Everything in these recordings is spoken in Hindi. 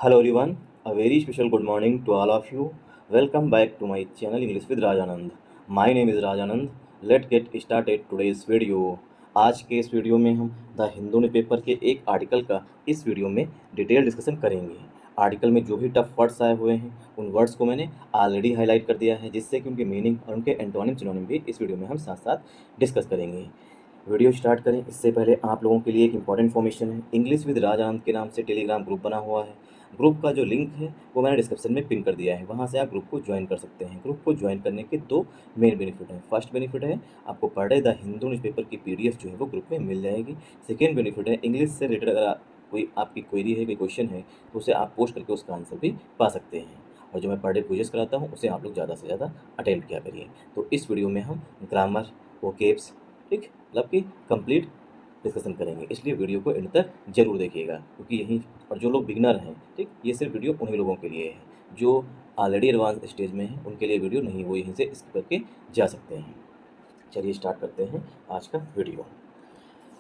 Hello everyone, a very special good morning to all of you. Welcome back to my channel English with Rajanand. My name is Rajanand. Let's get started today's video. आज के इस वीडियो में हम द हिंदू न्यूज़पेपर के एक आर्टिकल का इस वीडियो में डिटेल डिस्कशन करेंगे। आर्टिकल में जो भी टफ वर्ड्स आए हुए हैं उन वर्ड्स को मैंने ऑलरेडी हाईलाइट कर दिया है, जिससे कि उनके मीनिंग और उनके एंटोनिम सिनोनिम भी इस वीडियो में हम साथ साथ डिस्कस करेंगे। वीडियो स्टार्ट करें इससे पहले आप लोगों के लिए एक इंपॉर्टेंट इन्फॉर्मेशन है। इंग्लिश विद राजानंद के नाम से टेलीग्राम ग्रुप बना हुआ है। ग्रुप का जो लिंक है वो मैंने डिस्क्रिप्शन में पिन कर दिया है, वहाँ से आप ग्रुप को ज्वाइन कर सकते हैं। ग्रुप को ज्वाइन करने के दो मेन बेनिफिट हैं। फर्स्ट बेनिफिट है आपको per day the Hindu newspaper की पीडीएफ जो है वो ग्रुप में मिल जाएगी। सेकेंड बेनिफिट है इंग्लिश से रिलेटेड अगर कोई आपकी क्वेरी है, कोई क्वेश्चन है, तो उसे आप पोस्ट करके उसका आंसर भी पा सकते हैं। और जो मैं पर डे क्विज़ेस कराता हूँ उसे आप लोग ज़्यादा से ज़्यादा अटेम्प्ट किया करिए। तो इस वीडियो में हम ग्रामर, वोकेब्स, ठीक, मतलब कि कंप्लीट डिस्कशन करेंगे, इसलिए वीडियो को एंड तक जरूर देखिएगा, क्योंकि यहीं और जो लोग बिगनर हैं, ठीक, ये सिर्फ वीडियो उन्हीं लोगों के लिए है जो ऑलरेडी एडवांस स्टेज में है। उनके लिए वीडियो नहीं, वो यहीं से स्किप करके जा सकते हैं। चलिए स्टार्ट करते हैं आज का video.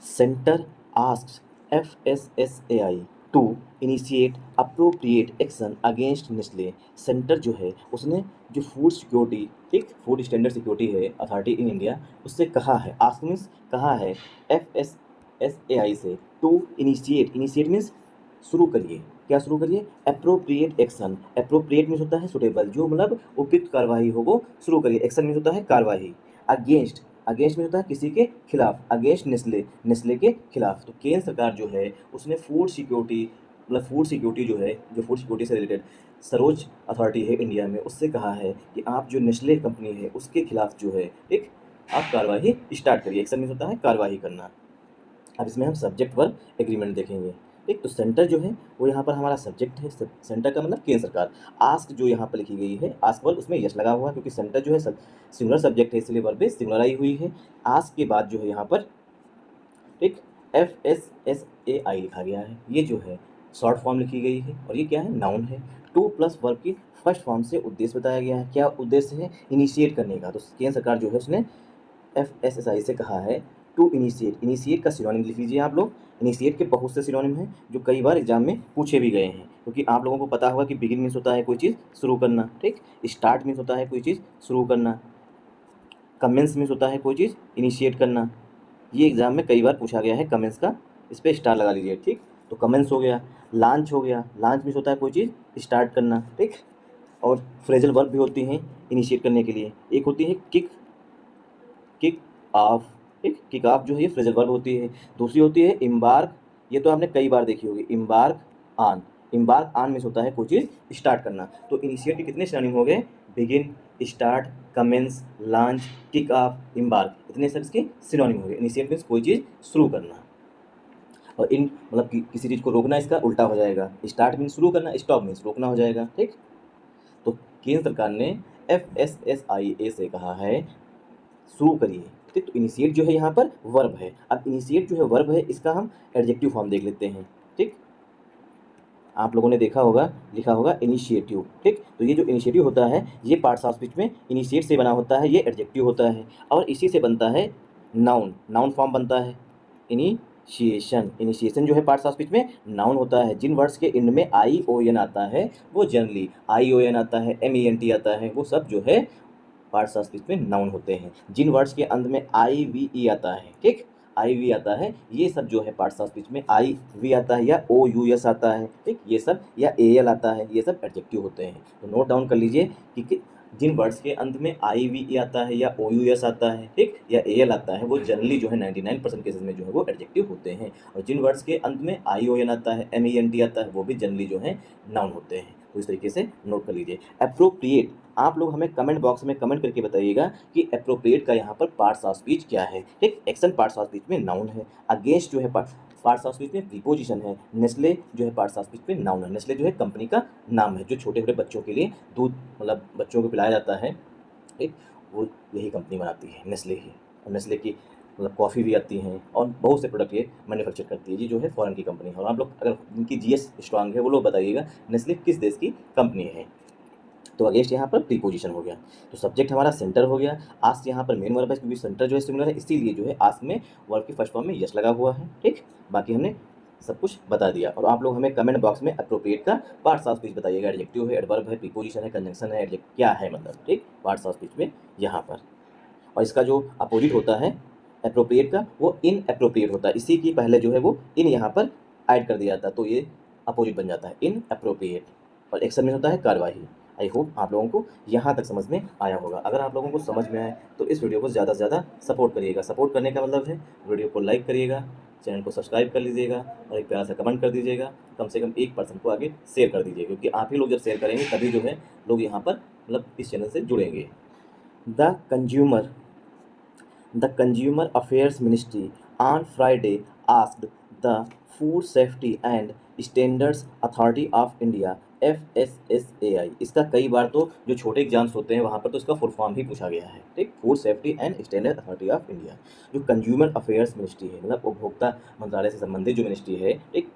Centre asks FSSAI to initiate appropriate action against Nestle. Centre जो है उसने जो फूड सिक्योरिटी, ठीक, फूड स्टैंडर्ड सिक्योरिटी है अथॉरिटी इन इंडिया, उससे कहा है, आस्क मीन्स कहा है, FSSAI से टू इनिशिएट, इनिशिएट मीन्स शुरू करिए, क्या शुरू करिए, अप्रोप्रिएट एक्शन। अप्रोप्रिएट मीन्स होता है सुटेबल, जो मतलब उपयुक्त कार्रवाई हो वो शुरू करिए। एक्शन मीन्स होता है कार्रवाई। अगेंस्ट, अगेंस्ट में होता है किसी के खिलाफ, अगेंस्ट नेस्ले, नेस्ले के खिलाफ। तो केंद्र सरकार जो है उसने फूड सिक्योरिटी, मतलब फूड सिक्योरिटी जो है, जो फूड सिक्योरिटी से रिलेटेड सर्वोच्च अथॉरिटी है इंडिया में, उससे कहा है कि आप जो नेस्ले कंपनी है उसके खिलाफ जो है, ठीक, आप कार्रवाई स्टार्ट करिए। एक्शन में होता है कार्रवाई करना। अब इसमें हम सब्जेक्ट वर्ब एग्रीमेंट देखेंगे, ठीक। तो सेंटर जो है वो यहाँ पर हमारा सब्जेक्ट है। सेंटर का मतलब केंद्र सरकार। आस्क जो यहाँ पर लिखी गई है, आस्क वर्ब, उसमें यस लगा हुआ है, क्योंकि सेंटर जो है सिंगुलर सब्जेक्ट है, इसलिए वर्ब सिंगुलर आई हुई है। आस्क के बाद जो है यहाँ पर, ठीक, FSSAI लिखा गया है। ये जो है शॉर्ट फॉर्म लिखी गई है और ये क्या है, नाउन है। टू प्लस वर्ब की फर्स्ट फॉर्म से उद्देश्य बताया गया है। क्या उद्देश्य है, इनिशिएट करने का। तो केंद्र सरकार जो है उसने FSSAI से कहा है टू इनिशिएट। इनिशिएट का सिनोनिम लिख लीजिए आप लोग। इनिशिएट के बहुत से सिनोनिम हैं जो कई बार एग्जाम में पूछे भी गए हैं, क्योंकि आप लोगों को पता होगा कि बिगिन मीन्स होता है कोई चीज़ शुरू करना, ठीक। स्टार्ट मीन्स होता है कोई चीज़ शुरू करना। कमेंस मीन्स होता है कोई चीज़ इनिशिएट करना। ये एग्जाम में कई बार पूछा गया है कमेंस का, इस पर स्टार लगा लीजिए, ठीक। तो कमेंस हो गया। लॉन्च हो गया, लॉन्च मीन्स होता है कोई चीज़ स्टार्ट करना, ठीक। और फ्रेजल वर्ब भी होती हैं इनिशिएट करने के लिए। एक होती है किक, किक ऑफ, ठीक, किक ऑफ जो है ये फ्रेजल वर्ब होती है। दूसरी होती है इम्बार्क, ये तो आपने कई बार देखी होगी, embark on. Embark on means होता है कोई चीज़ स्टार्ट करना। तो इनिशिएट के कितने सिनोनिम हो गए, begin, start, commence, launch, kick off, embark, इतने सब इसके सिनोनिम हो गए। इनिशिएट मीन्स कोई चीज़ शुरू करना, और इन मतलब किसी चीज़ को रोकना इसका उल्टा हो जाएगा। स्टार्ट मीन्स शुरू करना, स्टॉप मीन्स रोकना हो जाएगा, ठीक। तो केंद्र सरकार ने FSSAI से कहा है शुरू करिए, ठीक। तो इनिशिएट जो है यहाँ पर वर्ब है। अब इनिशिएट जो है वर्ब है, इसका हम एडजेक्टिव फॉर्म देख लेते हैं, ठीक। आप लोगों ने देखा होगा, लिखा होगा इनिशिएटिव, ठीक। तो ये जो इनिशिएटिव होता है ये पार्ट्स ऑफ स्पीच में इनिशिएट से बना होता है, ये एडजेक्टिव होता है। और इसी से बनता है नाउन, नाउन फॉर्म बनता है इनिशिएशन। इनिशिएशन जो है पार्ट्स ऑफ स्पीच में नाउन होता है। जिन वर्ड्स के एंड में ION आता है वो जनरली, ION आता है, MENT आता है, वो सब जो है पार्ट्स ऑफ स्पीच में नाउन होते हैं। जिन वर्ड्स के अंत में IVE आता है, ठीक, IV आता है, ये सब जो है पार्ट्स ऑफ स्पीच में IV आता है या OUS आता है, ठीक, ये सब, या AL आता है, ये सब एडजेक्टिव होते हैं। तो नोट डाउन कर लीजिए कि जिन वर्ड्स के अंत में IVE आता है या OUS आता है, ठीक, या AL आता है, वो जनरली जो है 99% केसेस में जो है वो एडजेक्टिव होते हैं। और जिन वर्ड्स के अंत में ION आता है, MENT आता है, वो भी जनरली जो है नाउन होते हैं। तो इस तरीके से नोट कर लीजिए। अप्रोप्रिएट, आप लोग हमें कमेंट बॉक्स में कमेंट करके बताइएगा कि अप्रोप्रिएट का यहाँ पर पार्ट्स ऑफ स्पीच क्या है, ठीक। एक्शन पार्ट्स ऑफ स्पीच में नाउन है। अगेंस्ट जो है पार्ट्स ऑफ स्पीच में प्रीपोजिशन है। नेस्ले जो है पार्ट्स ऑफ स्पीच में नाउन है। नेस्ले जो है कंपनी का नाम है, जो छोटे छोटे बच्चों के लिए दूध, मतलब बच्चों को पिलाया जाता है, ठीक, वो यही कंपनी बनाती है, नेस्ले ही। और नेस्ले की मतलब कॉफ़ी भी आती हैं और बहुत से प्रोडक्ट ये मैन्युफैक्चर करती है। ये जो है फॉरेन की कंपनी है। और आप लोग अगर इनकी GS स्ट्रांग है वो लोग बताइएगा नेस्ले किस देश की कंपनी है। तो अगेंस्ट यहाँ पर प्रीपोजिशन हो गया। तो सब्जेक्ट हमारा सेंटर हो गया। आस्क यहाँ पर मेन वर्ब है, क्योंकि सेंटर जो है सिंगुलर है, इसीलिए जो है आस्क में वर्ब की फर्स्ट फॉर्म में यस लगा हुआ है, ठीक। बाकी हमने सब कुछ बता दिया। और आप लोग हमें कमेंट बॉक्स में अप्रोप्रिएट का पार्ट्स ऑफ स्पीच बताइएगा, एडजेक्टिव है, एडवर्ब है, प्रीपोजिशन है, कंजंक्शन है, एडजेक्ट क्या है, मतलब ठीक पार्ट्स ऑफ स्पीच में यहाँ पर। और इसका जो अपोजिट होता है अप्रोप्रिएट का, वो इन अप्रोप्रिएट होता है। इसी की पहले जो है वो इन यहाँ पर ऐड कर दिया जाता है, तो ये अपोजिट बन जाता है इन अप्रोप्रिएट। और एक्शन में होता है कार्यवाही। आई होप आप लोगों को यहाँ तक समझ में आया होगा। अगर आप लोगों को समझ में आए तो इस वीडियो को ज़्यादा से ज़्यादा सपोर्ट करिएगा। सपोर्ट करने का मतलब है वीडियो को लाइक करिएगा, चैनल को सब्सक्राइब कर लीजिएगा और एक प्यारा सा कमेंट कर दीजिएगा। कम से कम एक पर्सन को आगे शेयर कर दीजिएगा, क्योंकि आप ही लोग जब शेयर करेंगे तभी जो है लोग यहाँ पर मतलब इस चैनल से जुड़ेंगे। The Consumer Affairs Ministry on Friday asked the Food Safety and Standards Authority of India FSSAI। इसका कई बार तो जो छोटे एग्जाम्स होते हैं वहाँ पर तो इसका फुल फॉर्म भी पूछा गया है, ठीक। Food safety and standard authority of India, जो कंज्यूमर अफेयर्स मिनिस्ट्री है, मतलब उपभोक्ता मंत्रालय से संबंधित जो मिनिस्ट्री है, एक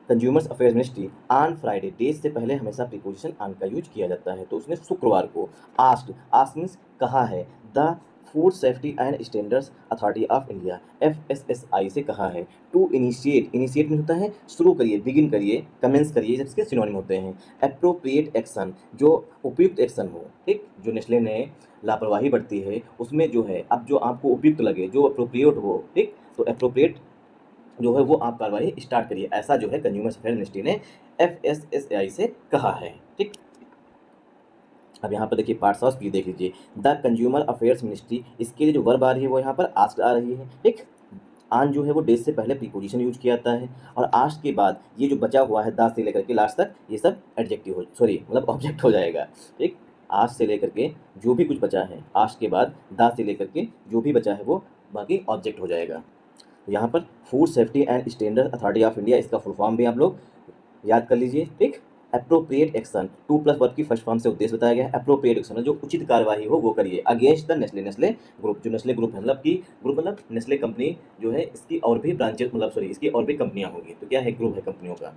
consumers affairs ministry on Friday, days से पहले हमेशा प्रीपोजिशन ऑन का यूज किया जाता है। तो उसने शुक्रवार को आस्क मीन्स कहा है, the food safety and standards authority of India FSSAI से कहा है टू इनिशिएट में होता है शुरू करिए, बिगिन करिए, कमेंस करिए, जब इसके सिनोनिम होते हैं। एप्रोप्रिएट एक्शन, जो उपयुक्त एक्शन हो, ठीक। जो नेस्ले ने लापरवाही बरती है उसमें जो है अब जो आपको उपयुक्त लगे, जो अप्रोप्रिएट हो, ठीक, तो एप्रोप्रिएट जो है वो आप कार्रवाई स्टार्ट करिए, ऐसा जो है कंज्यूमर अफेयर मिनिस्ट्री ने FSSAI से कहा है, ठीक। अब यहाँ पर देखिए पार्ट्स ऑफ स्पीच देख लीजिए। द कंज्यूमर अफेयर्स मिनिस्ट्री, इसके लिए जो वर्ब आ रही है वो यहाँ पर आस्क आ रही है, ठीक। आन जो है वो डेज से पहले प्रीपोजिशन यूज किया जाता है, और आस्क के बाद ये जो बचा हुआ है द से लेकर के लास्ट तक, ये सब एडजेक्टिव हो, सॉरी मतलब ऑब्जेक्ट हो जाएगा, ठीक। आस्क से लेकर के जो भी कुछ बचा है, आस्क के बाद द से लेकर के जो भी बचा है वो बाकी ऑब्जेक्ट हो जाएगा। तो यहाँ पर food safety and standard authority of India, इसका फुल फॉर्म भी आप लोग याद कर लीजिए, ठीक। एप्रोप्रिएट एक्शन, 2 प्लस वर्ब की फर्स्ट फॉर्म से उद्देश्य बताया गया है। एप्रोप्रिएट एक्शन जो उचित कार्यवाही हो वो करिए अगेंस्ट द नेस्ले ग्रुप, जो नेस्ले ग्रुप है मतलब कि ग्रुप मतलब नेस्ले कंपनी जो है, इसकी और भी ब्रांचेस मतलब सॉरी इसकी और भी कंपनियां होंगी, तो क्या है, ग्रुप है कंपनियों का।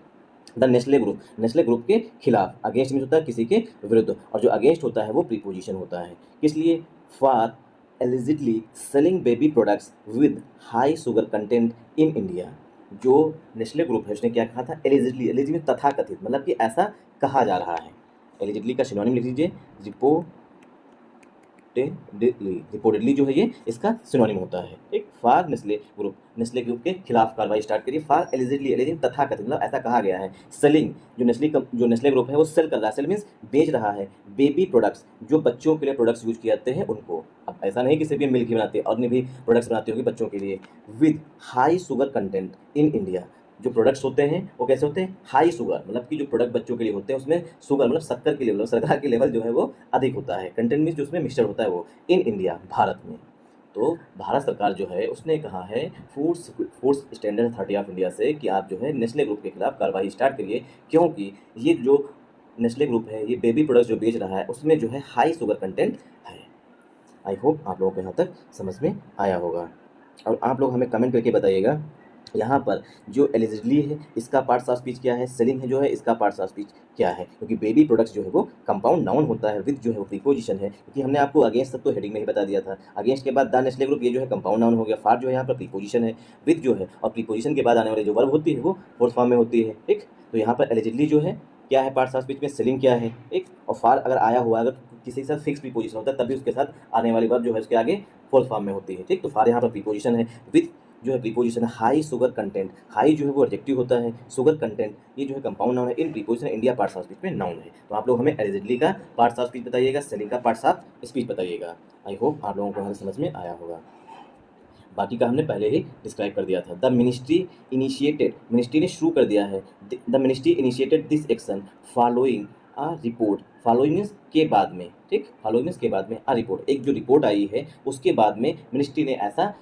द नेस्ले ग्रुप के खिलाफ, अगेंस्ट मीन्स होता है किसी के विरुद्ध, और जो अगेंस्ट होता है वो प्रीपोजिशन होता है। किस लिए, for allegedly selling baby products with high sugar content in India. जो नेस्ले ग्रुप है उसने क्या कहा था, एलिजिडली तथाकथित, मतलब कि ऐसा कहा जा रहा है। एलिजिडली का सिनोनिम लिख लीजिए, रिपोर्टेडली जो है ये इसका सिनोनिम होता है, एक फॉर नेस्ले ग्रुप के खिलाफ कार्रवाई स्टार्ट करिए। फॉर एलिजिडली तथाकथित मतलब ऐसा कहा गया है। सेलिंग, जो नेस्ले ग्रुप है वो सेल कर रहा है, सेल मीन्स बेच रहा है, बेबी प्रोडक्ट्स, जो बच्चों के लिए प्रोडक्ट्स यूज किए जाते हैं उनको। अब ऐसा नहीं कि सिर्फ ये मिल्क ही बनाते हैं, और भी प्रोडक्ट्स बनाती होगी बच्चों के लिए। With high sugar content in India, जो प्रोडक्ट्स होते हैं वो कैसे होते हैं, हाई शुगर, मतलब कि जो प्रोडक्ट बच्चों के लिए होते हैं उसमें शुगर मतलब शक्कर के लेवल, शर्करा के लेवल जो है वो अधिक होता है। कंटेंट मीन्स जो उसमें मिक्सचर होता है वो, इन इंडिया, भारत में। तो भारत सरकार जो है उसने कहा है food standard authority of India से कि आप जो है नेस्ले ग्रुप के खिलाफ कार्रवाई स्टार्ट करिए, क्योंकि ये जो नेस्ले ग्रुप है ये बेबी प्रोडक्ट्स जो बेच रहा है उसमें जो है हाई शुगर कंटेंट है। आई होप आप लोगों को यहाँ तक समझ में आया होगा। और आप लोग हमें कमेंट करके बताइएगा यहाँ पर जो एलिजिडली है इसका पार्ट्स ऑफ स्पीच क्या है, सेलिंग है जो है इसका पार्ट्स ऑफ स्पीच क्या है, क्योंकि बेबी प्रोडक्ट्स जो है वो कंपाउंड नाउन होता है, विद जो है वो प्रीपोजिशन है, क्योंकि हमने आपको अगेंस्ट सब तो हेडिंग में ही बता दिया था। अगेंस्ट के बाद द नेस्ले ग्रुप, ये जो है कंपाउंड नाउन हो गया, फार जो है यहाँ पर प्रीपोजिशन है, विद जो है, और प्रीपोजिशन के बाद आने वाली जो वर्ब होती है वो फोर्थ फॉर्म में होती है, ठीक। तो यहाँ पर एलिजिडली जो है क्या है पार्ट्स ऑफ स्पीच में, सेलिंग क्या है, एक, और फार अगर आया हुआ अगर किसी के साथ फिक्स प्रीपोजिशन होता है तभी उसके साथ आने वाली वर्ब जो है उसके आगे फोर्थ फॉर्म में होती है, ठीक। तो फार यहाँ पर प्रीपोजिशन है, विद जो है प्रीपोजिशन है, हाई शुगर कंटेंट, हाई जो है वो एडजेक्टिव होता है, शुगर कंटेंट ये जो है कंपाउंड नाउन है, in preposition India parts of speech में नाउन है। तो आप लोग हमें एलिजिडली का पार्ट्स ऑफ स्पीच बताइएगा, सेलिंग का पार्ट्स ऑफ स्पीच बताइएगा। आई होप आप लोगों को हमारे समझ में आया होगा। बाकी का हमने पहले ही डिस्क्राइब कर दिया था। द मिनिस्ट्री ने शुरू कर दिया है, the ministry initiated this action following a report, following means के बाद में, ठीक, फॉलोइंग मीन्स के बाद में, अ रिपोर्ट, एक जो रिपोर्ट आई है उसके बाद में मिनिस्ट्री ने ऐसा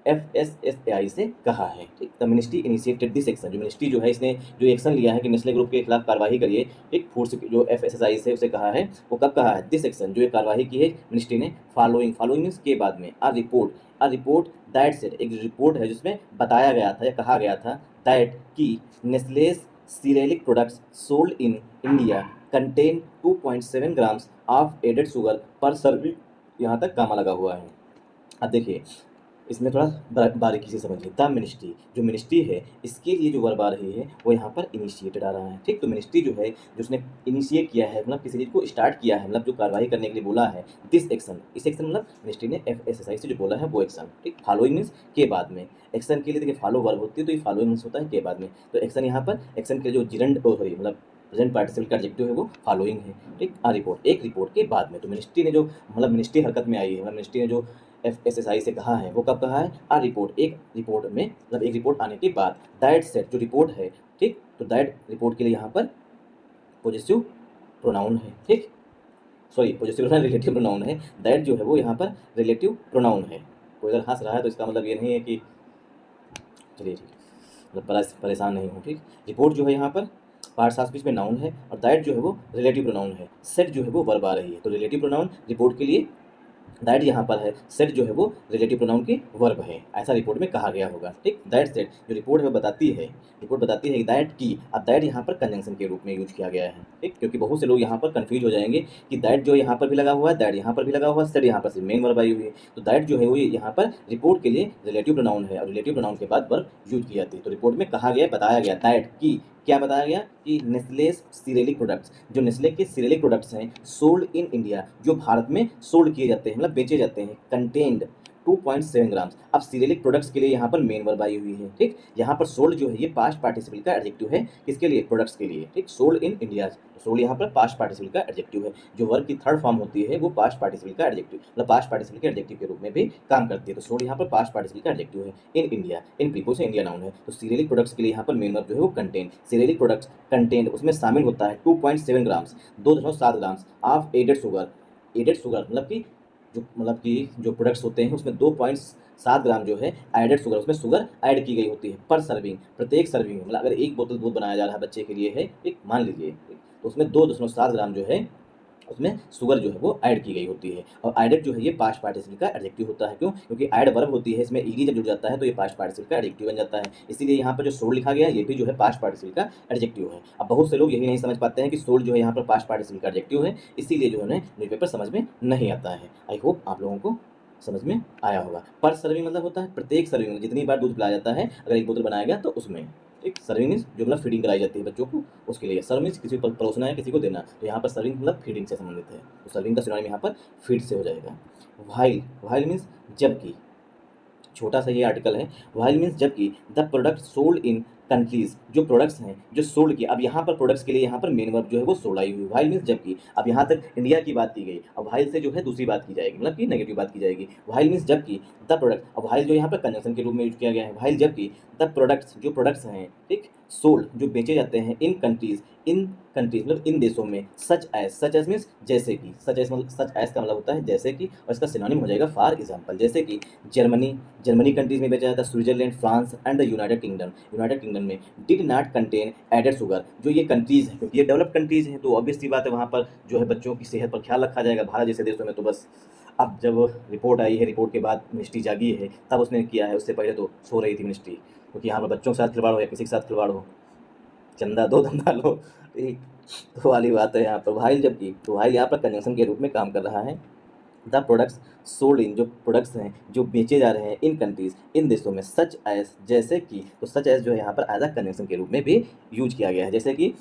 FSSAI से कहा है, ठीक। The ministry initiated this action, जो मिनिस्ट्री जो है इसने जो एक्शन लिया है कि नेस्ले ग्रुप के खिलाफ कार्रवाई करिए, एक फूड जो FSSAI से उसे कहा है, वो कब कहा है, दिस एक्शन, जो ये कार्रवाई की है मिनिस्ट्री ने, फॉलोइंग मीन्स के बाद में, अ रिपोर्ट दैट सेड, एक रिपोर्ट है जिसमें बताया गया था या कहा गया था, दैट कि Nestle's Cerelac products sold in India contain 2.7 grams of added sugar per serving, यहाँ तक कामा लगा हुआ है। अब देखिए इसमें थोड़ा बारीकी से समझिए। द मिनिस्ट्री, जो मिनिस्ट्री है इसके लिए जो वर्ब आ रही है वो यहाँ पर इनिशिएटेड आ रहा है, ठीक। तो मिनिस्ट्री जो है, जो उसने इनिशिएट किया है, मतलब किसी चीज़ को स्टार्ट किया है, मतलब जो कार्रवाई करने के लिए बोला है, दिस एक्शन, इस एक्शन मतलब मिनिस्ट्री ने FSSI से जो बोला है वो एक्शन, ठीक। फॉलोइंग मीन्स के बाद में, एक्शन के लिए देखिए फॉलो वर्ब होती है, तो ये फॉलोइंग मीन्स होता है के बाद में। तो एक्शन यहाँ पर एक्शन के जो जिरंड सॉरी मतलब प्रेजेंट पार्टिसिपल का एडजेक्टिव है वो फॉलोइंग है, ठीक। रिपोर्ट, एक रिपोर्ट के बाद में। तो मिनिस्ट्री ने जो मतलब मिनिस्ट्री हरकत में आई है, मतलब मिनिस्ट्री ने जो FSSI से कहा है वो कब कहा है? रिपोर्ट, एक रिपोर्ट में, मतलब एक रिपोर्ट आने के बाद। दैट सेट, जो रिपोर्ट है, ठीक। तो दैट रिपोर्ट के लिए यहाँ पर पॉजिटिव प्रोनाउन है, ठीक। Sorry, positive pronoun relative pronoun है। दैट जो है वो यहाँ पर रिलेटिव प्रोनाउन है। कोई अगर हंस रहा है तो इसका मतलब ये नहीं है कि, चलिए ठीक, मतलब परेशान नहीं हो, ठीक। रिपोर्ट जो है यहाँ पर पार्ट्स ऑफ स्पीच में नाउन है, और दैट जो है वो रिलेटिव प्रोनाउन है। सेट जो है वो वर्ब आ रही है, तो रिलेटिव प्रोनाउन रिपोर्ट के लिए दैट यहाँ पर है, सेट जो है वो रिलेटिव प्रोनाउन की वर्ब है, ऐसा रिपोर्ट में कहा गया होगा, ठीक। दैट सेट जो रिपोर्ट है वो बताती है, रिपोर्ट बताती है दैट की। अब दैट यहाँ पर कंजंक्शन के रूप में यूज किया गया है, ठीक। क्योंकि बहुत से लोग यहाँ पर कंफ्यूज हो जाएंगे कि दैट जो यहाँ पर भी लगा हुआ है, दैट यहाँ पर भी लगा हुआ है, सेट यहाँ पर सिर्फ मेन वर्ब आई हुई है। तो दैट जो है वो यहाँ पर रिपोर्ट के लिए रिलेटिव प्रोनाउन है, और रिलेटिव प्रोनाउन के बाद वर्ब यूज की जाती है। तो रिपोर्ट में कहा गया, बताया गया दैट की, क्या बताया गया कि नेस्ले सीरियलिक प्रोडक्ट्स, जो नेस्ले के सीरियलिक प्रोडक्ट्स हैं, सोल्ड इन इंडिया, जो भारत में सोल्ड किए जाते हैं, मतलब बेचे जाते हैं, कंटेन्ड 2.7 ग्राम्स। अब सीरियलिक प्रोडक्ट्स के लिए यहाँ पर मेन वर्ब आई हुई है, ठीक। यहाँ पर सोल्ड जो है ये पास्ट पार्टिसिपल का एडजेक्टिव है, किसके लिए? प्रोडक्ट्स के लिए, ठीक। सोल्ड इन इंडिया, सोल्ड यहाँ पर पास्ट पार्टिसिपल का एडजेक्टिव है। जो वर्ब की थर्ड फॉर्म होती है वो पास्ट पार्टिसिपल का एडजेक्टिव, मतलब पास्ट पार्टिसिपल के एडजेक्टिव के रूप में भी काम करती है। तो सोल्ड यहाँ पर पास्ट पार्टिसिपल का एडजेक्टिव है। इन इंडिया, इन प्रीपोज से इंडिया नाउन है। तो सीरियलिक प्रोडक्ट्स के लिए यहाँ पर मेन वर्ब जो है वो कंटेन, सीरियलिक प्रोडक्ट्स कंटेंट, उसमें शामिल होता है 2.7 grams, 2.7 grams of added sugar. Added sugar मतलब कि जो प्रोडक्ट्स होते हैं उसमें 2.7 ग्राम जो है एडेड शुगर, उसमें शुगर ऐड की गई होती है पर सर्विंग, प्रत्येक सर्विंग में। मतलब अगर एक बोतल दूध बनाया जा रहा है बच्चे के लिए है, एक मान लीजिए, तो उसमें 2.7 ग्राम जो है उसमें शुगर जो है वो ऐड की गई होती है। और एडेड जो है ये पास्ट पार्टिसिपल का एडजेक्टिव होता है, क्यों? क्योंकि ऐड वर्ब होती है, इसमें ईडी जब जुड़ जाता है तो ये पास्ट पार्टिसिपल का एडजेक्टिव बन जाता है। इसीलिए यहाँ पर जो सोल्ड लिखा गया है ये भी जो है पास्ट पार्टिसिपल का एडजेक्टिव है। अब बहुत से लोग यही नहीं समझ पाते हैं कि सोल्ड जो है यहाँ पर पास्ट पार्टिसिपल का एडजेक्टिव है, इसीलिए जो है उन्हें न्यूज़पेपर समझ में नहीं आता है। आई होप आप लोगों को समझ में आया होगा। पर सर्विंग मतलब होता है प्रत्येक सर्विंग में, जितनी बार दूध पिलाया जाता है, अगर एक बोतल बनाया गया तो उसमें, एक सर्विंग मीन्स जो मतलब फीडिंग कराई जाती है बच्चों को, उसके लिए। सर्व मीन्स किसी को परोसना है, किसी को देना, तो यहाँ पर सर्विंग मतलब फीडिंग से संबंधित है, तो सर्विंग का सिनोनिम यहाँ पर फीड से हो जाएगा। व्हाइल, व्हाइल मीन्स जबकि, छोटा सा ये आर्टिकल है। व्हाइल मीन्स जबकि, the product sold in countries, जो प्रोडक्ट्स हैं जो सोल्ड किए। अब यहाँ पर प्रोडक्ट्स के लिए यहाँ पर मेन वर्ब जो है वो सोल्ड आई हुई। व्हाइल मीन्स जबकि, अब यहाँ तक इंडिया की बात की गई, अब व्हाइल से जो है दूसरी बात की जाएगी, मतलब कि नेगेटिव बात की जाएगी। व्हाइल मीन्स जबकि द प्रोडक्ट, अब व्हाइल जो यहाँ पर कंजंक्शन के रूप में यूज किया गया है। व्हाइल जबकि द प्रोडक्ट्स, जो प्रोडक्ट्स हैं, ठीक, सोल्ड जो बेचे जाते हैं, इन कंट्रीज, इन कंट्रीज मतलब इन देशों में, सच एज मीन्स जैसे कि, सच एज मतलब सच एज का मतलब होता है जैसे कि, और इसका सिनोनिम हो जाएगा फॉर एग्जांपल। जैसे कि जर्मनी, जर्मनी कंट्रीज में बेचा जाता है, Switzerland, France and the United Kingdom, United Kingdom में did not contain added sugar. जो ये कंट्रीज हैं, क्योंकि ये डेवलप कंट्रीज हैं, तो ऑब्वियस सी बात है वहाँ पर जो है बच्चों की सेहत पर ख्याल रखा जाएगा। भारत जैसे देशों में तो बस, अब जब रिपोर्ट आई है, रिपोर्ट के बाद मिनिस्ट्री जागी है, तब उसने किया है, उससे पहले तो सो रही थी मिनिस्ट्री, क्योंकि यहाँ पर बच्चों के साथ खिलवाड़ हो या किसी के साथ खिलवाड़ हो, चंदा दो धंधा लो, ठीक, तो वाली बात है यहाँ पर। व्हाइल जबकि, तो व्हाइल यहाँ पर कंजंक्शन के रूप में काम कर रहा है। द प्रोडक्ट्स सोल्ड इन, जो प्रोडक्ट्स हैं जो बेचे जा रहे हैं, इन कंट्रीज, इन देशों में, सच एज जैसे कि, तो सच एज जो है यहाँ पर एज अ कंजंक्शन के रूप में भी यूज किया गया है। जैसे कि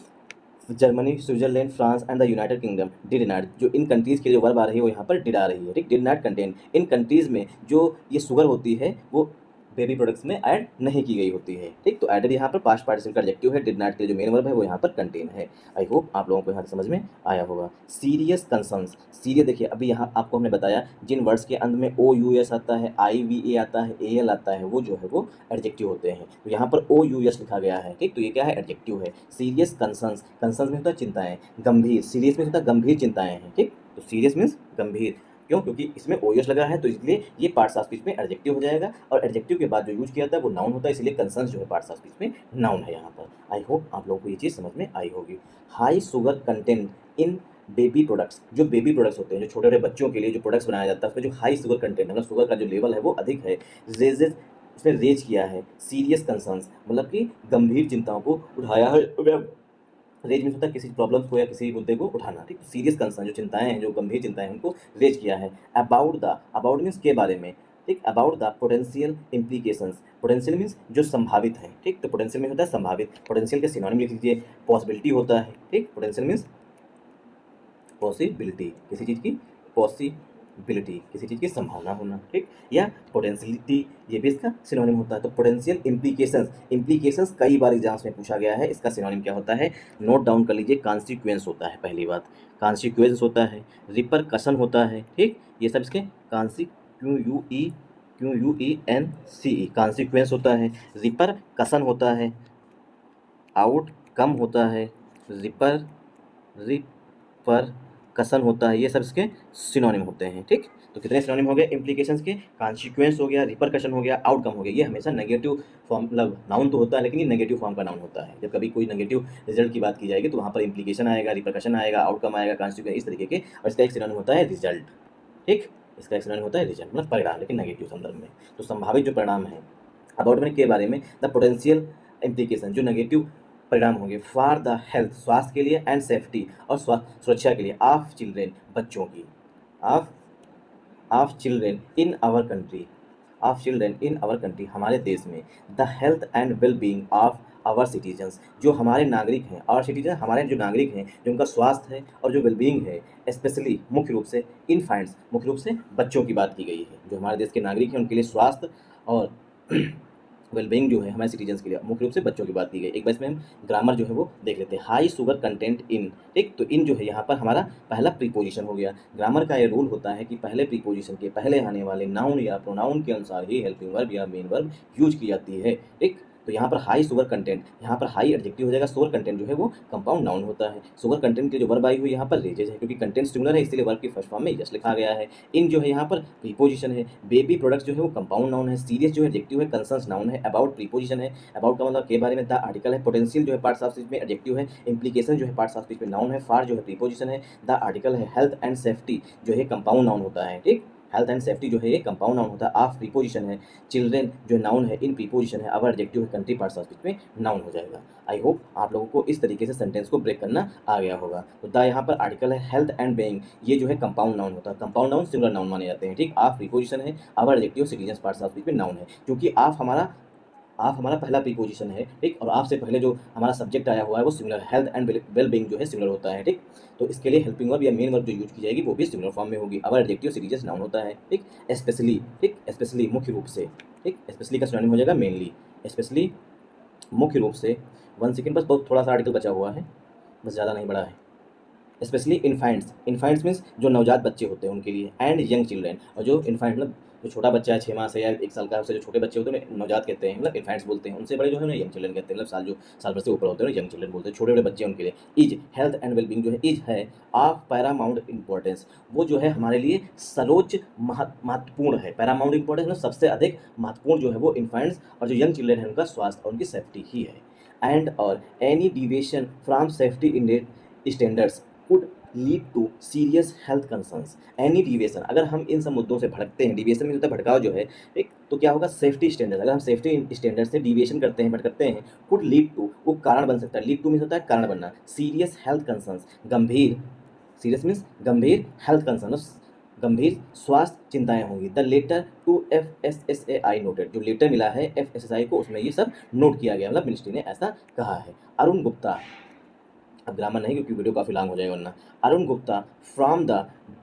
Germany, Switzerland, France and the United kingdom did not, जो इन कंट्रीज़ के जो वर्ब आ रही है वो यहाँ पर डिड आ रही है, ठीक। Did not contain, in countries में जो ये शुगर होती है वो बेबी प्रोडक्ट्स में ऐड नहीं की गई होती है, ठीक। तो एडेड यहाँ पर पास्ट पार्टिसिपल का एडजेक्टिव है, डिड नॉट के जो मेन वर्ब है वो यहाँ पर कंटेन है। आई होप आप लोगों को यहाँ समझ में आया होगा। सीरियस कंसर्न्स, सीरियस देखिए अभी यहाँ आपको हमने बताया जिन वर्ड्स के अंत में ओ यू एस आता है, आई वी ए आता है, ए एल आता है, वो जो है वो एडजेक्टिव होते हैं। तो यहाँ पर ओ यू एस लिखा गया है, ठीक। तो ये क्या है? एडजेक्टिव है। सीरियस कंसर्न्स, कंसर्न्स में होता है चिंताएं, गंभीर, सीरियस में होता है गंभीर चिंताएं हैं, ठीक। तो सीरियस मीन्स गंभीर, क्यों? क्योंकि इसमें ओएस लगा है, तो इसलिए ये पार्ट्स ऑफ स्पीच में एडजेक्टिव हो जाएगा, और एडजेक्टिव के बाद जो यूज किया जाता है वो नाउन होता है, इसलिए कंसर्न्स जो है पार्ट्स ऑफ स्पीच में नाउन है यहाँ पर। आई होप आप लोगों को ये चीज़ समझ में आई होगी। High sugar content in baby products, जो बेबी प्रोडक्ट्स होते हैं, जो छोटे छोटे बच्चों के लिए जो प्रोडक्ट्स बनाया जाता है, उसमें जो हाई शुगर कंटेंट है, मतलब शुगर का जो लेवल है वो अधिक है। रेजेज, उसने रेज किया है। सीरियस कंसर्न्स मतलब कि गंभीर चिंताओं को उठाया है। रेज मीन्स होता है किसी प्रॉब्लम को या किसी मुद्दे को उठाना, ठीक। सीरियस कंसर्न जो चिंताएं हैं, जो गंभीर चिंताएं हैं, उनको रेज किया है। अबाउट द, अबाउट मीन्स के बारे में, ठीक, about the potential implications. Potential means जो संभावित है, ठीक, तो पोटेंशियल में होता है संभावित, पोटेंशियल के सिनोनिम लिख लीजिए, पॉसिबिलिटी होता है, ठीक, पोटेंशियल मीन्स पॉसिबिलिटी, किसी चीज़ की पॉसिबिलिटी, किसी चीज़ की संभावना होना, ठीक, या पोटेंशियलिटी, ये भी इसका सिनोनिम होता है। तो पोटेंशियल इम्प्लीकेशंस, इम्प्लीकेशंस कई बार एग्जाम्स में पूछा गया है, इसका सिनोनिम क्या होता है, नोट डाउन कर लीजिए, कॉन्सिक्वेंस होता है, पहली बात कॉन्सिक्वेंस होता है, रिपरकशन होता है, ठीक, ये सब इसके QUENCE कॉन्सिक्वेंस होता है, रिपरकशन होता है, आउटकम होता है, रिपरकशन होता है, ये सब इसके सिनोनिम होते हैं, ठीक। तो कितने सिनोनिम हो गए इम्प्लीकेशंस के, कॉन्सिक्वेंस हो गया, रिपरकशन हो गया, आउटकम हो गया। ये हमेशा नेगेटिव फॉर्म, मतलब नाउन तो होता है लेकिन ये नेगेटिव फॉर्म का नाउन होता है। जब कभी कोई नेगेटिव रिजल्ट की बात की जाएगी तो वहाँ पर इम्प्लीकेशन आएगा, रिपरकशन आएगा, आउटकम आएगा, कॉन्सिक्वेंस, इस तरीके के। और इसका एक सिनोनिम होता है रिजल्ट, ठीक, इसका एक सिनोनिम होता है रिजल्ट, मतलब परिणाम, लेकिन नेगेटिव संदर्भ में। तो संभावित जो परिणाम है, अबाउट में के बारे में, द पोटेंशियल इम्प्लीकेशन, जो नेगेटिव परिणाम होंगे फॉर द हेल्थ, स्वास्थ्य के लिए, एंड सेफ्टी, और सुरक्षा के लिए, ऑफ चिल्ड्रेन, बच्चों की, of children in our country, of children in our country, हमारे देश में, the health and well being of our citizens, जो हमारे नागरिक हैं, और सिटीजन हमारे जो नागरिक हैं, जो उनका स्वास्थ्य है और जो वेलबींग है, स्पेशली मुख्य रूप से इनफैंट्स, मुख्य रूप से बच्चों की बात की गई है। जो हमारे देश के नागरिक हैं उनके लिए स्वास्थ्य और वेलबींग जो है हमारे सिटीजन्स के लिए, मुख्य रूप से बच्चों की बात की गई। एक बार इसमें हम ग्रामर जो है वो देख लेते हैं। हाई शुगर कंटेंट इन, ठीक, तो इन जो है यहाँ पर हमारा पहला प्रीपोजिशन हो गया। ग्रामर का ये रूल होता है कि पहले प्रीपोजिशन के पहले आने वाले नाउन या प्रोनाउन के अनुसार ही हेल्पिंग वर्ब या मेन वर्ब यूज की जाती है, ठीक। तो यहाँ पर हाई शुगर कंटेंट, यहाँ पर हाई एडजेक्टिव हो जाएगा, शुगर कंटेंट जो है वो कंपाउंड नाउन होता है। शुगर कंटेंट की जो वर्ब आई हुई यहाँ पर रेजेज है, क्योंकि कंटेंट सिंगुलर है इसलिए वर्ब की फर्स्ट फॉर्म में यस लिखा गया है। इन जो है यहाँ पर प्रीपोजिशन है। बेबी प्रोडक्ट्स जो है वो कंपाउंड नाउन है। सीरियस जो है एडजेक्टिव है, कंसर्न्स नाउन है। अबाउट प्रीपोजिशन है, अबाउट का मतलब के बारे में, द आर्टिकल है। पोटेंशियल जो है पार्ट्स ऑफ स्पीच में एडजेक्टिव है। इम्प्लीकेशन जो है पार्ट्स ऑफ स्पीच में नाउन है। फार जो है प्रीपोजिशन है, द आर्टिकल है। हेल्थ एंड सेफ्टी जो है कंपाउंड नाउन होता है, ठीक, हेल्थ एंड सेफ्टी जो है ये कंपाउंड नाउन होता है। ऑफ प्रीपोजिशन है। चिल्ड्रेन जो नाउन है, इन प्रीपोजिशन है। अवर एडजेक्टिव है, कंट्री पार्ट्स ऑफ स्पीच में नाउन हो जाएगा। आई होप आप लोगों को इस तरीके से सेंटेंस को ब्रेक करना आ गया होगा। तो द यहाँ पर आर्टिकल है। हेल्थ एंड बेइंग ये जो है कंपाउंड नाउन होता है। कंपाउंड नाउन सिंगुलर नाउन माने जाते हैं, ठीक। ऑफ प्रीपोजिशन है। Our adjective citizen parts of speech में नाउन है। क्योंकि आप हमारा पहला प्रीपोजिशन है, ठीक, और आपसे पहले जो हमारा सब्जेक्ट आया हुआ है वो singular, health and well being जो है सिंगुलर होता है, ठीक। तो इसके लिए हेल्पिंग वर्ब या मेन वर्ब जो यूज की जाएगी वो भी सिंगुलर फॉर्म में होगी। अवर एडजेक्टिव सिटीजन नाउन होता है, ठीक। स्पेशली, ठीक, स्पेशली मुख्य रूप से, ठीक, स्पेशली का सिनोनिम हो जाएगा मेनली। स्पेशली मुख्य रूप से, 1 सेकंड, बस बहुत थोड़ा सा आर्टिकल बचा हुआ है, बस ज़्यादा नहीं बड़ा है। स्पेशली इन्फेंट्स, इन्फेंट्स मीन्स जो नवजात बच्चे होते हैं उनके लिए, एंड यंग चिल्ड्रेन, और जो इन्फेंट मतलब जो छोटा बच्चा है 6 माह से या 1 साल का है, उससे जो छोटे बच्चे होते हैं उन्हें नवजात कहते हैं, मतलब इन्फेंट्स बोलते हैं। उनसे बड़े जो है उन्हें यंग चिल्ड्रन कहते हैं, मतलब साल भर से ऊपर होते हैं यंग चिल्ड्रन बोलते हैं। छोटे बड़े बच्चे उनके लिए। इज हेल्थ एंड वेलबींग जो है, इज है ऑफ पैरामाउंट इंपॉर्टेंस, वो जो है हमारे लिए सर्वोच्च महत्वपूर्ण है। पैरामाउंट इंपॉर्टेंस मतलब सबसे अधिक महत्वपूर्ण जो है वो इन्फेंट्स और जो यंग चिल्ड्रन है उनका स्वास्थ्य और उनकी सेफ्टी ही है। एंड और any deviation from safety in standards could lead to serious health concerns. Any deviation, अगर हम इन सब मुद्दों से भटकते हैं, डिविएशन में होता है भटकाव जो है, एक तो क्या होगा, सेफ्टी स्टैंडर्ड, अगर हम सेफ्टी स्टैंडर्ड से डिविएशन करते हैं, भटकते हैं, कुड लीड टू, वो कारण बन सकता है। लीड टू मीन्स होता है कारण बनना। सीरियस हेल्थ कंसर्न्स, गंभीर, सीरियस मीन्स गंभीर हेल्थ कंसर्न्स, गंभीर स्वास्थ्य चिंताएं होंगी। The letter to FSSAI noted, जो लेटर मिला है FSSAI को उसमें ये सब नोट किया गया, मतलब मिनिस्ट्री ने ऐसा कहा है। अरुण गुप्ता, अब ग्रामर नहीं क्योंकि वीडियो काफ़ी लॉन्ग हो जाएगा वरना। Arun Gupta from the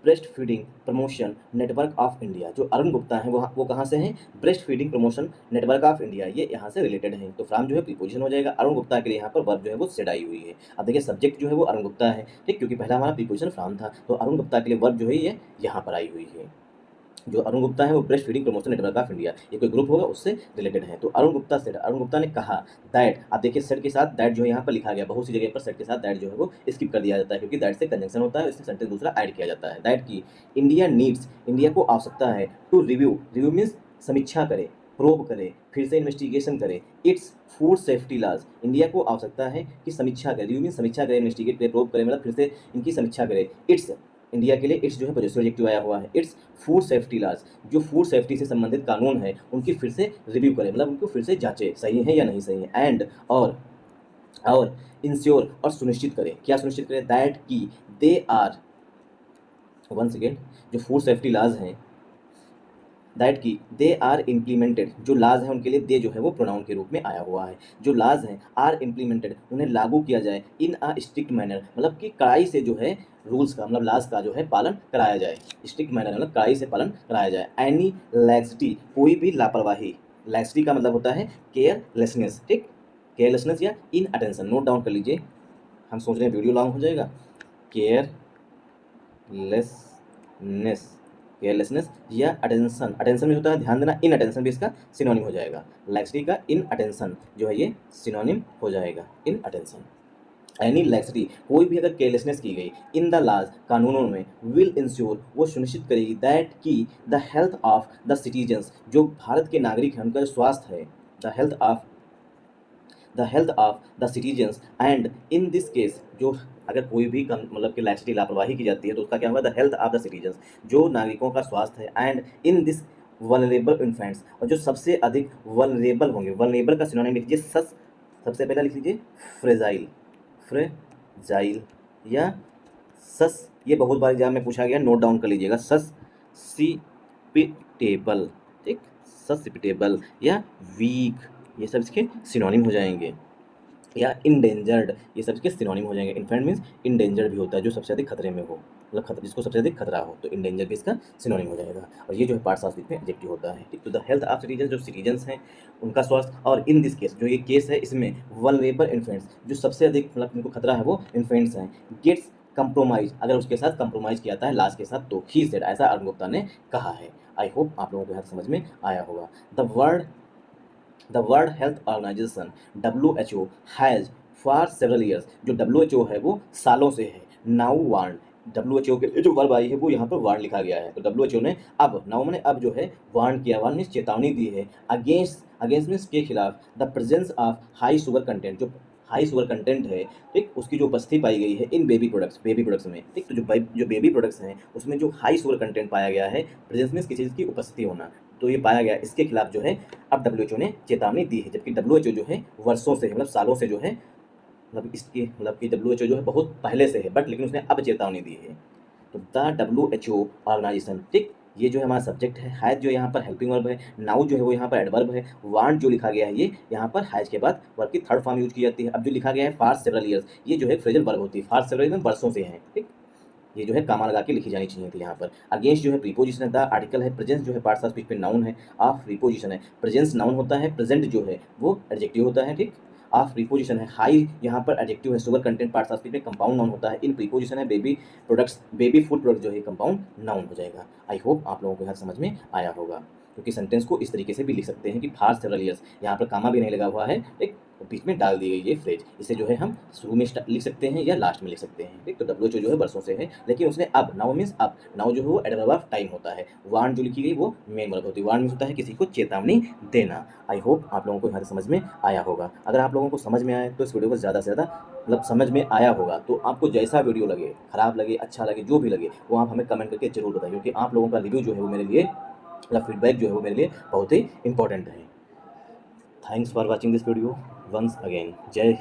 breast feeding promotion network of India, जो अरुण गुप्ता हैं वो कहाँ से हैं, breast feeding promotion network of India, ये यहाँ से रिलेटेड हैं। तो फ्रॉम जो है प्रीपोजिशन हो जाएगा। अरुण गुप्ता के लिए यहाँ पर वर्ब जो है वो सेड आई हुई है। अब देखिए सब्जेक्ट जो है वो अरुण गुप्ता है, ठीक, क्योंकि पहला हमारा प्रीपोजिशन फ्रॉम था, तो अरुण गुप्ता के लिए वर्ब जो है ये यहाँ पर आई हुई है। जो अरुण गुप्ता है वो breast feeding promotion network of India, ये कोई ग्रुप होगा उससे रिलेटेड है। तो अरुण गुप्ता सेड, अरुण गुप्ता ने कहा दैट, आप देखिए सेड के साथ दैट जो है यहाँ पर लिखा गया, बहुत सी जगह पर सेड के साथ दैट जो है वो स्किप कर दिया जाता है, क्योंकि दैट से कंजंक्शन होता है, इससे सेंटेंस दूसरा ऐड किया जाता है। दैट की इंडिया नीड्स, इंडिया को आवश्यकता है, टू रिव्यू, रिव्यू मीन्स समीक्षा करे, प्रोब करे, फिर से इन्वेस्टिगेशन करे, its food safety laws, India को आवश्यकता है कि समीक्षा करे, रिव्यू मीन्स समीक्षा करे, इन्वेस्टिगेट करे, प्रोब करे, मतलब फिर से इनकी समीक्षा करे। इट्स, इंडिया के लिए इट्स जो है पॉजिटिव एडजेक्टिव आया हुआ है। इट्स फूड सेफ्टी लॉज, जो फूड सेफ्टी से संबंधित कानून है उनकी फिर से रिव्यू करें, मतलब उनको फिर से जांचे सही है या नहीं सही है। एंड और इंश्योर, और सुनिश्चित करें, क्या सुनिश्चित करें, दैट की दे आर, वन सेकेंड, जो फूड सेफ्टी लॉज हैं दैट की दे आर इम्प्लीमेंटेड, जो लाज हैं उनके लिए दे जो है वो प्रोनाउन के रूप में आया हुआ है। जो लाज हैं आर इम्प्लीमेंटेड, उन्हें लागू किया जाए इन अ स्ट्रिक्ट मैनर, मतलब कि कड़ाई से जो है रूल्स का मतलब लाज का जो है पालन कराया जाए। स्ट्रिक्ट मैनर मतलब कड़ाई से पालन कराया जाए। एनी लैक्सिटी, कोई भी लापरवाही, लैक्सिटी का मतलब होता है केयरलेसनेस, ठीक, केयरलेसनेस या इन अटेंशन, नोट डाउन कर लीजिए, हम सोच रहे हैं वीडियो लॉन्ग हो जाएगा। केयरलेसनेस, केयरलेसनेस या अटेंशन, अटेंशन में होता है ध्यान देना, इन अटेंशन भी इसका सिनोनिम हो जाएगा। लैक्सिटी का इन अटेंशन जो है ये सिनोनिम हो जाएगा, इन अटेंशन। एनी लैक्सिटी, कोई भी अगर केयरलेसनेस की गई इन द लॉज, कानूनों में, विल इंश्योर, वो सुनिश्चित करेगी, दैट की the health of the citizens, जो भारत के नागरिक हैं उनका जो स्वास्थ्य है, the health of the citizens and in this case, जो अगर कोई भी मतलब कि लैक्सिटी लापरवाही की जाती है तो उसका क्या होगा, the health of the citizens, जो नागरिकों का स्वास्थ्य है, and in this vulnerable infants, और जो सबसे अधिक वल्नरेबल होंगे, वल्नरेबल का सिनोनिम लिख लीजिए सस, सबसे पहला लिख लीजिए फ्रेजाइल, फ्रेजाइल या सस, ये बहुत बार एग्जाम में पूछा गया, नोट डाउन कर लीजिएगा, ससिपिटेबल, ठीक, ससिपिटेबल या वीक, ये सब इसके सिनोनिम हो जाएंगे। या इंडेंजर्ड, ये सब इसके सिनोनिम हो जाएंगे। इन्फेंट मीन्स इंडेंजर्ड भी होता है, जो सबसे अधिक खतरे में हो, मतलब खतरे, जिसको सबसे अधिक खतरा हो, तो इंडेंजर भी इसका सिनोनिम हो जाएगा। और ये जो है पार्ट संस्कृत में एडजेक्टिव होता है, ठीक। तो द हेल्थ ऑफ सिटीजन, जो सिटीजन्स हैं उनका स्वास्थ्य, और इन दिस केस, जो ये केस है इसमें वल्नरेबल इन्फेंट्स, जो सबसे अधिक मतलब इनको खतरा है वो इन्फेंट्स हैं, गेट्स कंप्रोमाइज, अगर उसके साथ कंप्रोमाइज किया जाता है लास्ट के साथ तो, ही सेड, ऐसा अरुण गुप्ता ने कहा है। आई होप आप लोगों को यहाँ समझ में आया होगा। The World Health Organization WHO has for several years, जो WHO है वो सालों से है, नाउ वार्न, WHO के लिए जो वर्ब आई है वो यहाँ पर वार्न लिखा गया है, तो WHO ने अब, नाउ मैंने अब जो है वार्न किया, वार्न मीन्स चेतावनी दी है, अगेंस्ट मीन्स के खिलाफ, the presence of high sugar content, जो हाई शुगर कंटेंट है, ठीक, उसकी जो उपस्थिति पाई गई है इन बेबी प्रोडक्ट्स में, ठीक। तो जो बेबी प्रोडक्ट्स हैं उसमें जो हाई शुगर कंटेंट पाया गया है, प्रेजेंस मीन्स किसी चीज़ की उपस्थिति होना, तो ये पाया गया, इसके खिलाफ जो है अब WHO ने चेतावनी दी है, जबकि WHO जो है वर्षों से, मतलब सालों से जो है, मतलब इसकी मतलब कि WHO जो है बहुत पहले से है, बट लेकिन उसने अब चेतावनी दी है। तो द WHO ऑर्गेनाइजेशन, ठीक, ये जो है हमारा सब्जेक्ट है, हैज जो यहाँ पर हेल्पिंग वर्ब है, नाउ जो है वो यहाँ पर एडवर्ब है, वांट जो लिखा गया है ये यहाँ पर हैज के बाद वर्ब की थर्ड फॉर्म यूज की जाती है। अब जो लिखा गया है फॉर सेवरल ईयर्स, ये जो है फ्रेजल वर्ब होती है, फॉर सेवरल ईयर्स वर्षों से है, ठीक, ये जो है कामा लगा के लिखी जानी चाहिए थी यहाँ पर। अगेंस्ट जो है प्रीपोजिशन है, द आर्टिकल है, प्रेजेंस जो है पार्ट्स ऑफ स्पीच पे नाउन है, ऑफ प्रीपोजिशन है, प्रेजेंस नाउन होता है, प्रेजेंट जो है वो एडजेक्टिव होता है, ठीक। ऑफ प्रीपोजिशन है, हाई यहाँ पर एडजेक्टिव है, sugar content parts of speech में कंपाउंड नाउन होता है, इन प्रीपोजिशन है, बेबी फूड प्रोडक्ट जो है कंपाउंड नाउन हो जाएगा। आई होप आप लोगों को यहाँ समझ में आया होगा, क्योंकि सेंटेंस को इस तरीके से भी लिख सकते हैं कि फॉर सेवरल ईयर्स, यहाँ पर कामा भी नहीं लगा हुआ है, एक बीच में डाल दी गई ये फ्रेज, इसे जो है हम शुरू में लिख सकते हैं या लास्ट में लिख सकते हैं, ठीक। तो WHO जो है वर्षों से है, लेकिन उसने अब, नाउ मीन्स अब, नाउ जो है वो एडवर्ब ऑफ टाइम होता है, वार्न जो लिखी गई वो मेन वर्ब होती है, वार्न मीन्स होता है किसी को चेतावनी देना। आई होप आप लोगों को यहाँ से समझ में आया होगा। अगर आप लोगों को समझ में आए तो इस वीडियो को ज़्यादा से ज़्यादा मतलब समझ में आया होगा, तो आपको जैसा वीडियो लगे, खराब लगे, अच्छा लगे, जो भी लगे, वो आप हमें कमेंट करके जरूर बताइए, क्योंकि आप लोगों का रिव्यू जो है वो मेरे लिए, मतलब फीडबैक जो है वो मेरे लिए बहुत ही इंपॉर्टेंट है। Thanks for watching this video once again. जय हिंद।